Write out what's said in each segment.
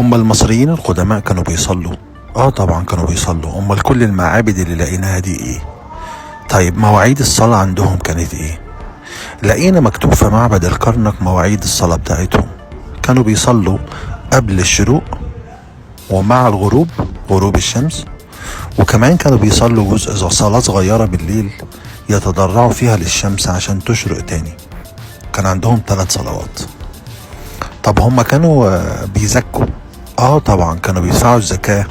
هم المصريين القدماء كانوا بيصلوا؟ طبعا كانوا بيصلوا. امال كل المعابد اللي لقيناها دي ايه؟ طيب مواعيد الصلاة عندهم كانت ايه؟ لقينا مكتوب في معبد الكرنك مواعيد الصلاة بتاعتهم. كانوا بيصلوا قبل الشروق ومع الغروب، غروب الشمس، وكمان كانوا بيصلوا جزء صلاة صغيرة بالليل يتضرعوا فيها للشمس عشان تشرق تاني. كان عندهم 3 صلوات. طب هم كانوا بيزكوا؟ طبعا كانوا بيدفعوا الزكاة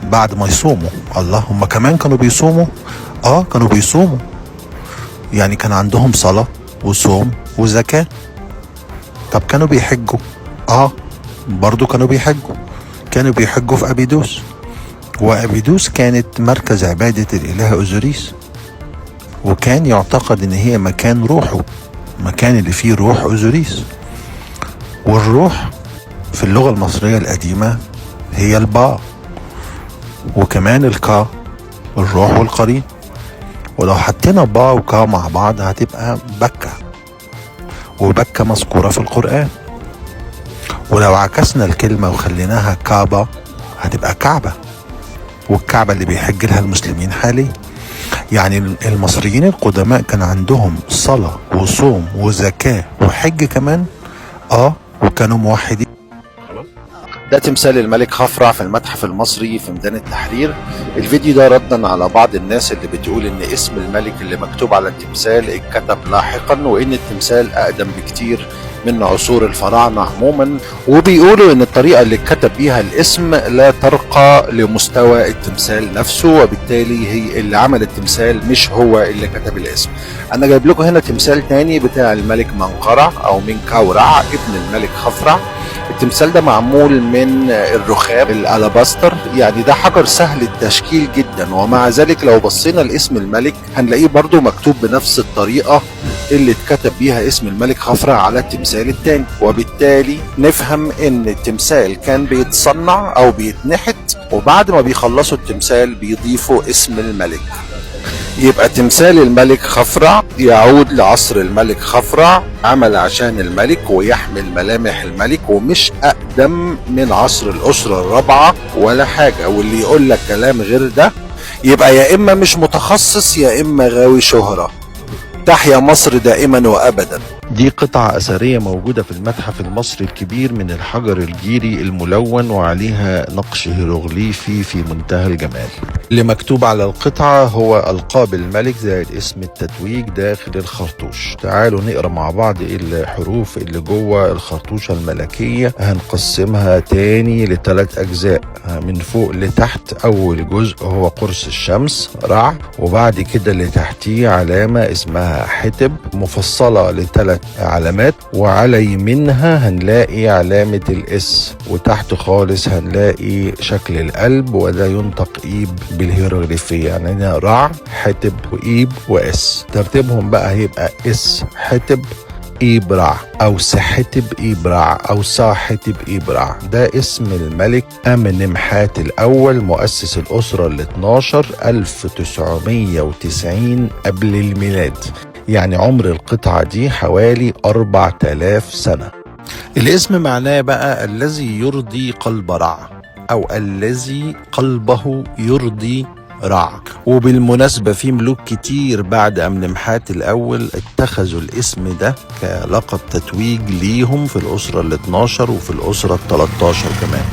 بعد ما يصوموا. الله، هم كمان كانوا بيصوموا؟ كانوا بيصوموا. يعني كان عندهم صلاة وصوم وزكاة. طب كانوا بيحجوا؟ برضو كانوا بيحجوا. كانوا بيحجوا في أبيدوس، وأبيدوس كانت مركز عبادة الإله أوزوريس، وكان يعتقد إن هي مكان روحه، مكان اللي فيه روح أوزوريس. والروح في اللغة المصرية القديمة هي البا، وكمان الكا، الروح والقرين. ولو حطينا با وكا مع بعض هتبقى بكة، وبكة مذكورة في القرآن. ولو عكسنا الكلمة وخليناها كعبة هتبقى كعبة، والكعبة اللي بيحج لها المسلمين حاليا. يعني المصريين القدماء كان عندهم صلاة وصوم وزكاة وحج كمان. وكانوا موحدين. ده تمثال الملك خفرع في المتحف المصري في ميدان التحرير. الفيديو ده ردا على بعض الناس اللي بتقول ان اسم الملك اللي مكتوب على التمثال اتكتب لاحقا، وان التمثال اقدم بكتير من عصور الفراعنة عموما، وبيقولوا ان الطريقة اللي اتكتب بيها الاسم لا ترقى لمستوى التمثال نفسه، وبالتالي هي اللي عمل التمثال مش هو اللي كتب الاسم. انا جايب لكم هنا تمثال تاني بتاع الملك منقرع او منكورع ابن الملك خفرع. التمثال ده معمول من الرخام الالاباستر، يعني ده حجر سهل التشكيل جدا، ومع ذلك لو بصينا لاسم الملك هنلاقيه برضو مكتوب بنفس الطريقة اللي اتكتب بيها اسم الملك خفرع على التمثال التاني. وبالتالي نفهم ان التمثال كان بيتصنع او بيتنحت، وبعد ما بيخلصوا التمثال بيضيفوا اسم الملك. يبقى تمثال الملك خفرع يعود لعصر الملك خفرع، عمل عشان الملك ويحمل ملامح الملك، ومش أقدم من عصر الأسرة الرابعة ولا حاجة. واللي يقول لك كلام غير ده يبقى يا إما مش متخصص يا إما غاوي شهرة. تحيا مصر دائما وأبدا. دي قطعة أثرية موجودة في المتحف المصري الكبير من الحجر الجيري الملون، وعليها نقش هيروغليفي في منتهى الجمال. اللي مكتوب على القطعة هو ألقاب الملك زائد اسم التتويج داخل الخرطوش. تعالوا نقرأ مع بعض الحروف اللي جوه الخرطوشة الملكية. هنقسمها تاني ل3 أجزاء من فوق لتحت. أول جزء هو قرص الشمس رع، وبعد كده اللي تحتيه علامة اسمها حتب مفصلة ل3 علامات، وعلى يمينها هنلاقي علامة الاس، وتحت خالص هنلاقي شكل القلب، وده ينطق ايب بالهيروغليفية. يعني هنا رع حتب وايب واس. ترتيبهم بقى هيبقى اس حتب إبرع أو سحتب إبرع أو صاحتب إبرع. ده اسم الملك أمنمحات الأول مؤسس الأسرة ال12 1990 قبل الميلاد. يعني عمر القطعة دي حوالي 4000 سنة. الاسم معناه بقى الذي يرضي قلب رع، أو الذي قلبه يرضي رع. وبالمناسبة في ملوك كتير بعد أمنمحات الأول اتخذوا الاسم ده كلقب تتويج ليهم في الأسرة ال12 وفي الأسرة ال13 كمان.